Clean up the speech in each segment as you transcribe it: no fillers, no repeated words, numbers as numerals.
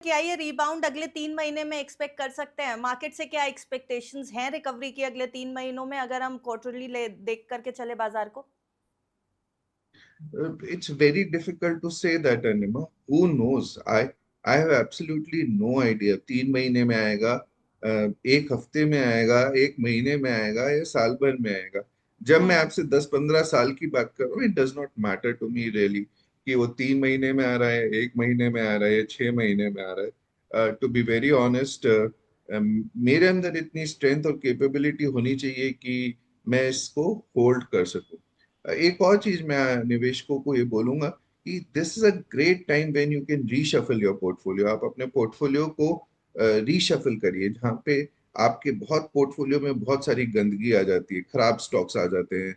क्या ये रिबाउंड अगले 3 महीने में एक्सपेक्ट कर सकते हैं? मार्केट से क्या एक्सपेक्टेशंस हैं रिकवरी की अगले 3 महीनों में अगर हम क्वार्टरली ले देख करके चले बाजार को? It's very difficult to say that, Anima. Who knows? I have absolutely no idea. 3 महीने में आएगा, एक हफ्ते में आएगा, एक महीने में आएगा, या साल भर में आएगा। जब मैं हुँ, आपसे 10-15 साल की बात कर रहा हूँ, it does not matter to me really कि वो 3 महीने में आ रहा है, एक महीने में आ रहा है, या 6 महीने में आ रहा है। टू बी वेरी ऑनेस्ट, मेरे अंदर इतनी स्ट्रेंथ और कैपेबिलिटी होनी चाहिए कि मैं इसको होल्ड कर सकूं। एक और चीज मैं निवेशकों को ये बोलूंगा कि this is a great time when you can reshuffle your portfolio. आप अपने पोर्टफोलियो को रीशफल करिए, जहाँ पे आपके बहुत पोर्टफोलियो में बहुत सारी गंदगी आ जाती है, खराब स्टॉक्स आ जाते हैं,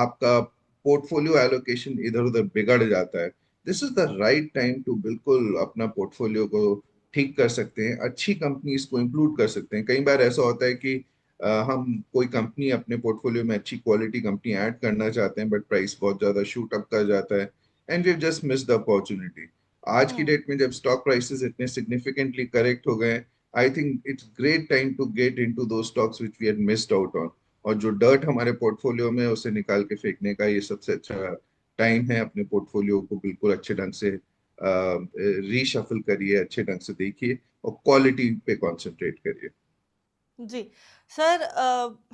आपका पोर्टफोलियो एलोकेशन इधर उधर बिगड़ जाता है। This is the right time to बिल्कुल अपना पोर्टफोलियो को ठीक कर सकते हैं, अच्छी कंपनीज को इंक्लूड कर सकते हैं। कई बार ऐसा होता है कि हम कोई कंपनी अपने पोर्टफोलियो में अच्छी क्वालिटी कंपनी ऐड करना चाहते हैं, बट प्राइस बहुत ज्यादा शूट अप कर जाता है, and we just miss the opportunity. आज की हुँ। डेट में जब स्टॉक प्राइसेस इतने सिग्निफिकेंटली करेक्ट हो गए, I think it's great time to get into those stocks which we had missed out on. और जो डर्ट हमारे पोर्टफोलियो में है, उसे निकाल के फेंकने का ये सबसे अच्छा टाइम है। अपने पोर्टफोलियो को बिल्कुल अच्छे ढंग से रीशफल करिए, अच्छे ढंग से देखिए, और क्वालिटी पे कंसंट्रेट करिए। जी। सर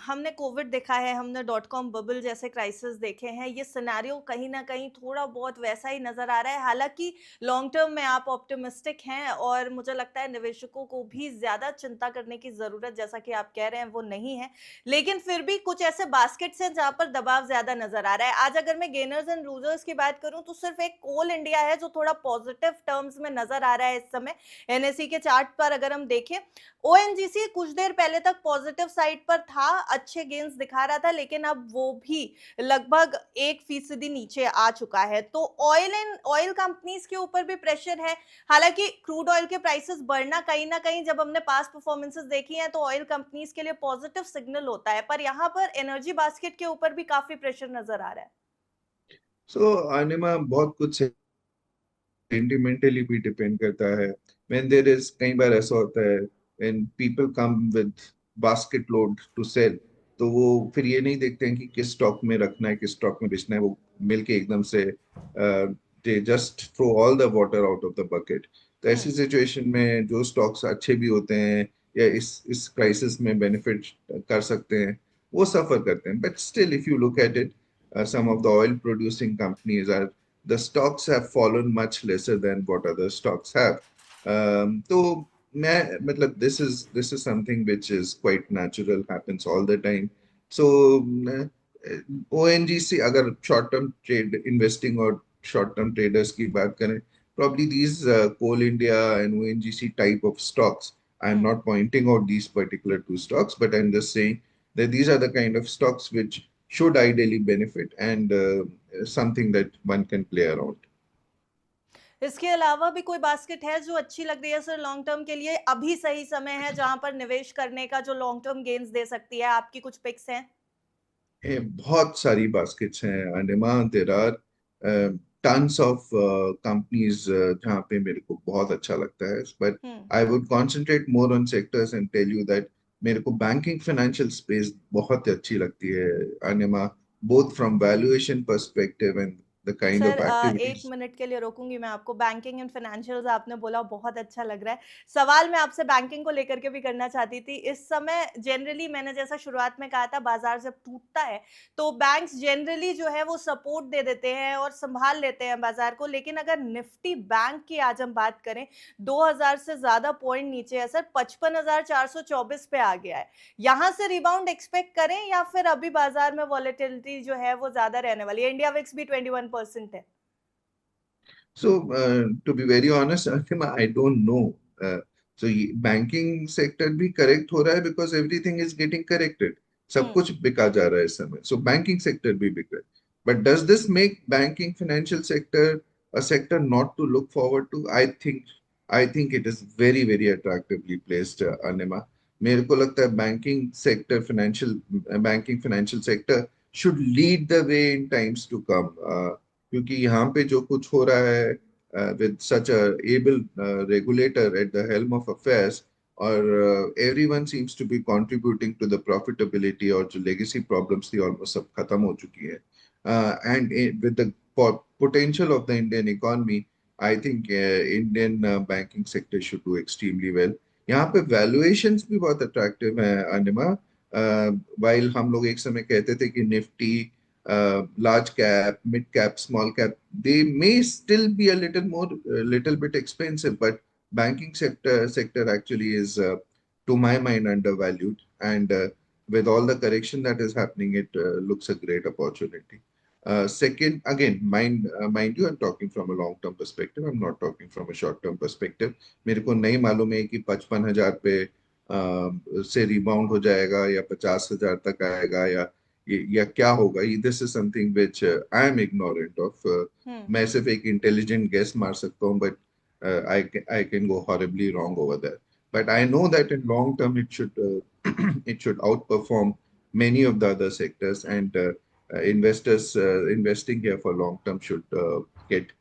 हमने कोविड देखा है, हमने डॉट कॉम बबल जैसे क्राइसिस देखे हैं, ये सिनेरियो कहीं न कहीं थोड़ा-बहुत वैसा ही नज़र आ रहा है। हालाँकि लॉन्ग टर्म में आप ऑप्टिमिस्टिक हैं और मुझे लगता है निवेशकों को भी ज़्यादा चिंता करने की ज़रूरत जैसा कि आप कह रहे हैं वो नहीं है। लेकिन फिर भी कुछ ऐसे बास्केट्स हैं जहाँ पर दबाव ज़्यादा नज़र आ रहा है। आज अगर मैं गेनर्स एंड लूज़र्स की बात करूँ तो सिर्फ़ एक कोल इंडिया है जो थोड़ा पॉज़िटिव टर्म्स में नज़र आ रहा है इस समय। एनएसई के चार्ट पर अगर हम देखें ओएनजीसी कुछ देर पहले तक पॉजिटिव साइड पर था, अच्छे गेन्स दिखा रहा था, लेकिन अब वो भी लगभग 1% नीचे आ चुका है। तो ऑयल कंपनीज के ऊपर भी प्रेशर है। हालांकि क्रूड ऑयल के प्राइसेस बढ़ना कहीं ना कहीं जब हमने पास्ट परफॉर्मेंसेस देखी हैं तो ऑयल कंपनीज के लिए पॉजिटिव सिग्नल होता है, पर यहाँ पर एनर्जी बास्केट के ऊपर भी काफी प्रेशर नजर आ रहा है। सो आने में बहुत कुछ सेंटिमेंटली भी डिपेंड करता है। व्हेन देयर इज, कई बार ऐसा होता है when people come with basket load to sell, तो वो फिर ये नहीं देखते हैं कि किस स्टॉक में रखना है, किस स्टॉक में बेचना है। वो मिलके एकदम से they just throw all the water out of the bucket. तो ऐसी हम्म। सिचुएशन में जो स्टॉक्स अच्छे भी होते हैं या इस क्राइसिस में बेनिफिट कर सकते हैं, वो सफर करते हैं। But still if you look at it, some of the oil producing companies are, the stocks have fallen much lesser than what other stocks have. तो मैं मतलब this is something which is quite natural, happens all the time. So ONGC, अगर short term trade investing और short term traders की बात करें, probably these Coal India and ONGC type of stocks, I'm hmm. not pointing out these particular two stocks, but I'm just saying that these are the kind of stocks which should ideally benefit, and something that one can play around. इसके अलावा भी कोई basket है जो अच्छी लग रही है सर लॉन्ग टर्म के लिए? अभी सही समय है जहां पर निवेश करने का जो लॉन्ग टर्म गेन्स दे सकती है? आपकी कुछ पिक्स हैं? बहुत सारी बास्केट्स हैं Anima. There are tons of companies जहाँ पे मेरे को बहुत अच्छा लगता है, बट हुँ। I would concentrate more on sectors and tell you that मेरे को बैंकिंग फाइनेंशियल स्पेस बहुत अच्छी लगती है Anima, both from valuation perspective and the kind sir of 1 activities. Minute के लिए रोकूँगी मैं आपको। बैंकिंग एंड फाइनेंशियल्स आपने बोला बहुत अच्छा लग रहा है। सवाल मैं आपसे बैंकिंग को लेकर के भी करना चाहती थी। इस समय जनरली मैंने जैसा शुरुआत में कहा था बाज़ार जब टूटता है, तो बैंक्स जनरली जो है वो सपोर्ट दे देते हैं और सँभाल लेते हैं बाज़ार को। लेकिन अगर निफ्टी बैंक की आज हम बात करें, 2000 से ज़्यादा पॉइंट नीचे है सर, 55,424 पे आ गया है। यहाँ से रिबाउंड एक्सपेक्ट करें या फिर अभी बाज़ार में वॉलेटिलिटी जो है वो ज़्यादा रहने वाली है? इंडिया विक्स भी 21% है। So, to be very honest, Artima, I don't know. So, banking sector भी correct हो रहा है because everything is getting corrected. सब हुँ। कुछ बिका जा रहा है इस समय. So, banking sector भी बिक रहा है. But does this make banking financial sector a sector not to look forward to? I think it is very very attractively placed, Anima. मेरे को लगता है banking financial sector should lead the way in times to come. क्योंकि यहाँ पे जो कुछ हो रहा है, with such a able regulator at the helm of affairs, or everyone seems to be contributing to the profitability, और जो legacy problems थी almost सब खत्म हो चुकी है. With the potential of the Indian economy, I think Indian banking sector should do extremely well. यहाँ पे valuations भी बहुत attractive हैं अनिमा. While हम लोग एक समय कहते थे कि Nifty, large cap, mid cap, small cap, they may still be a little bit expensive, but banking sector actually is, to my mind, undervalued. And with all the correction that is happening, it looks a great opportunity. Second, again, mind you, I'm talking from a long-term perspective. I'm not talking from a short-term perspective. मेरे को नहीं मालूम है कि 55,000 पे से rebound हो जाएगा या 50,000 तक आएगा या क्या होगा. This is something which I am ignorant of. मैं सिर्फ एक intelligent guess मार सकता हूँ, but I can go horribly wrong over there. But I know that in long term it should it should outperform many of the other sectors, and investors investing here for long term should get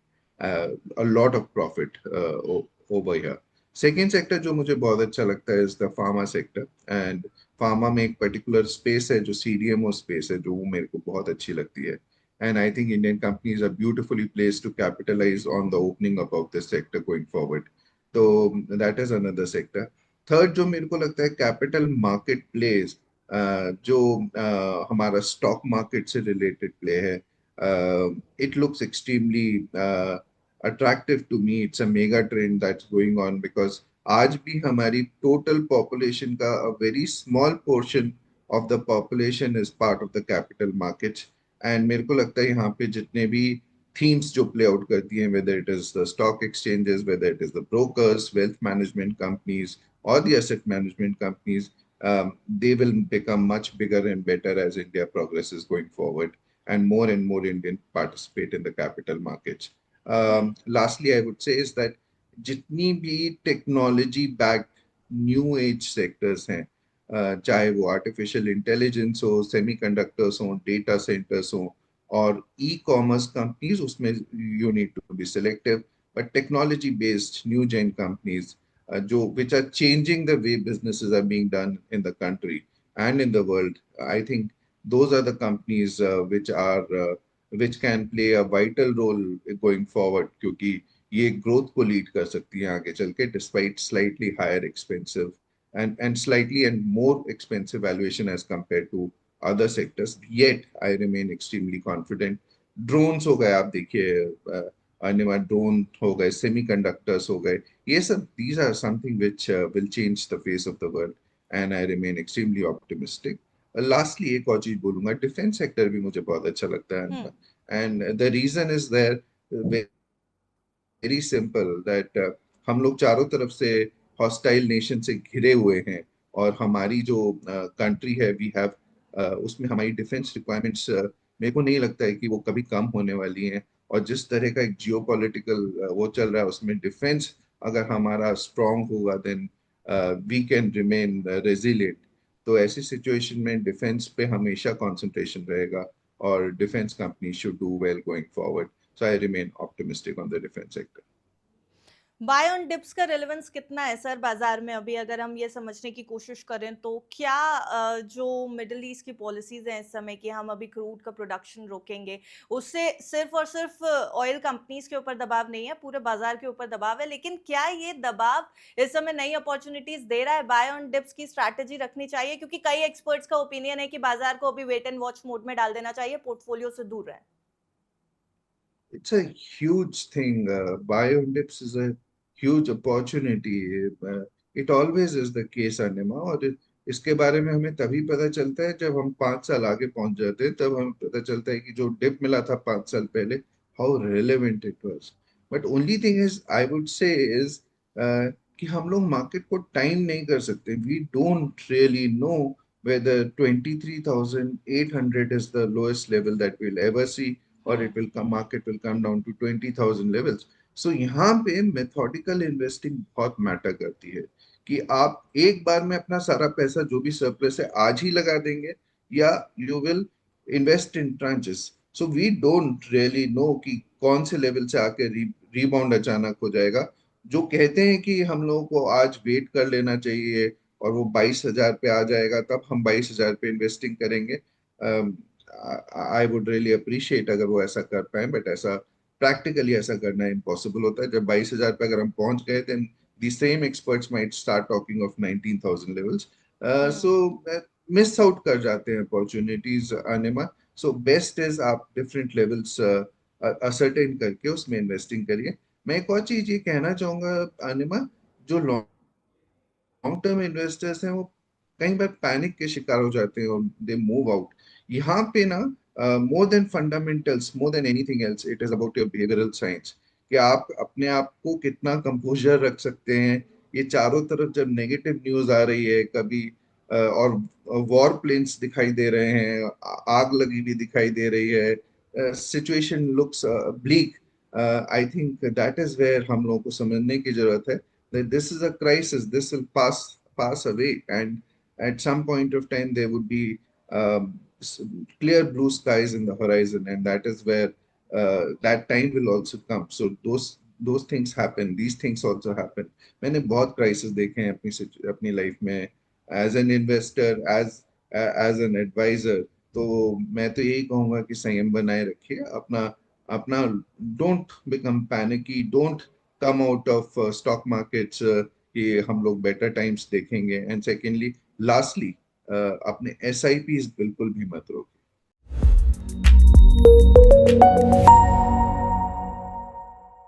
a lot of profit over here. Second sector जो मुझे बहुत अच्छा लगता है is the pharma sector, and pharma में एक particular space है जो CDMO space है जो मेरे को बहुत अच्छी लगती है. And I think Indian companies are beautifully placed to capitalize on the opening up of this sector going forward. So that is another sector. Third जो मेरे को लगता है capital market plays, जो हमारा stock market से related play है, it looks extremely attractive to me. It's a mega trend that's going on because आज भी हमारी total population का a very small portion of the population is part of the capital markets. And मेरे को लगता है यहाँ पे जितने भी themes जो play out करती हैं, whether it is the stock exchanges, whether it is the brokers, wealth management companies, or the asset management companies, they will become much bigger and better as India progresses going forward, and more Indians participate in the capital markets. Lastly, I would say is that जितनी भी technology backed new age sectors हैं, चाहे वो artificial intelligence हो, semiconductors हो, data centres हो, और e commerce companies, उसमें you need to be selective. But technology based new gen companies जो which are changing the way businesses are being done in the country and in the world, I think those are the companies which can play a vital role going forward, क्योंकि ये growth को lead कर सकती है आगे चल के, despite slightly higher expensive and slightly and more expensive valuation as compared to other sectors. Yet I remain extremely confident. Drones हो गए, आप देखिए, अनिमा, ड्रोन हो गए, सेमीकंडक्टर्स हो गए, ये सब, these are something which will change the face of the world, and I remain extremely optimistic. Lastly, एक और चीज बोलूंगा, डिफेंस सेक्टर भी मुझे बहुत अच्छा लगता है अनिमा, and the reason is there very simple that हम लोग चारों तरफ से हॉस्टाइल नेशन से घिरे हुए हैं, और हमारी जो कंट्री है, वी हैव, उसमें हमारी डिफेंस रिक्वायरमेंट्स मेरे को नहीं लगता है कि वो कभी कम होने वाली हैं. और जिस तरह का एक जियोपॉलिटिकल वो चल रहा है, उसमें डिफेंस अगर हमारा स्ट्रांग होगा, then we can remain resilient. तो ऐसी सिचुएशन में डिफेंस पे हमेशा कंसंट्रेशन रहेगा, और defence company should do well going forward. So I remain optimistic on the defense sector. Buy on dips का रेलेवेंस कितना है सर बाजार में अभी, अगर हम ये समझने की कोशिश करें तो क्या जो मिडिल ईस्ट की पॉलिसीज हैं इस समय कि हम अभी क्रूड का प्रोडक्शन रोकेंगे, उससे सिर्फ और सिर्फ ऑयल कंपनीज के ऊपर दबाव नहीं है, पूरे बाजार के ऊपर दबाव है, लेकिन क्या ये दबाव इस समय नई अपॉर्चुनिटीज दे रहा है? बाय ऑन डिप्स की स्ट्रैटेजी रखनी चाहिए, क्योंकि कई एक्सपर्ट्स का ओपिनियन है कि बाजार को अभी वेट एंड वॉच मोड में डाल देना चाहिए, पोर्टफोलियो से दूर रहे. It's a huge thing. Buy on dips is a huge opportunity. It always is the case, Anima. और इसके बारे में हमें तभी पता चलता है जब हम 5 साल आगे पहुंच जाते हैं, तब हमें पता चलता है कि जो डिप मिला था 5 साल पहले, how relevant it was. But only thing is, I would say is कि हम लोग मार्केट को टाइम नहीं कर सकते. We don't really know whether 23,800 is the lowest level that we'll ever see, or it will come, market will come down to 20,000 levels. So यहाँ पे methodical investing बहुत मैटर करती है कि आप एक बार में अपना सारा पैसा जो भी सरप्लस है आज ही लगा देंगे, या you will invest in tranches. So we don't really know कि कौन से लेवल से आके रीबाउंड अचानक हो जाएगा। जो कहते हैं कि हम लोगों को आज वेट कर लेना चाहिए और वो 22,000 पे आ जाएगा तब हम 22,000 पे इन्वेस्टिंग करेंगे, आई वुड रियली अप्रिशिएट अगर वो ऐसा कर पाए, बट ऐसा प्रैक्टिकली ऐसा करना इम्पॉसिबल होता है। जब 22,000 पे अगर हम पहुंच गए, then the same experts might start talking of 19,000 levels. So hmm. Miss out कर जाते हैं अपॉर्चुनिटीज अनिमा। सो बेस्ट इज आप डिफरेंट लेवल्स असरटेन करके उसमें इन्वेस्टिंग करिए। मैं एक और चीज ये कहना चाहूंगा अनिमा, जो लॉन्ग टर्म इन्वेस्टर्स हैं वो कई बार पैनिक के शिकार हो जाते हैं और दे मूव आउट। यहाँ पे ना more than fundamentals, more than anything else, it is about your behavioural science, कि आप अपने आप को कितना कंपोजर रख सकते हैं। ये चारों तरफ जब नेगेटिव न्यूज आ रही है कभी और वॉर प्लेन्स दिखाई दे रहे हैं, आग लगी हुई दिखाई दे रही है, situation looks bleak, I think that is where हम लोगों को समझने की जरूरत है that this is a crisis. This will pass away, and at some point of time there would be um, clear blue skies in the horizon, and that is where that time will also come. So those things happen. These things also happen. मैंने बहुत crisis देखे हैं अपनी life में, as an investor, as an advisor. तो मैं तो यही कहूंगा कि संयम बनाए रखिए अपना अपना don't become panicky, don't come out of stock markets कि हम लोग बेटर टाइम्स देखेंगे। एंड सेकेंडली, लास्टली, अपने एसआईपीज बिल्कुल भी मत रोकिए।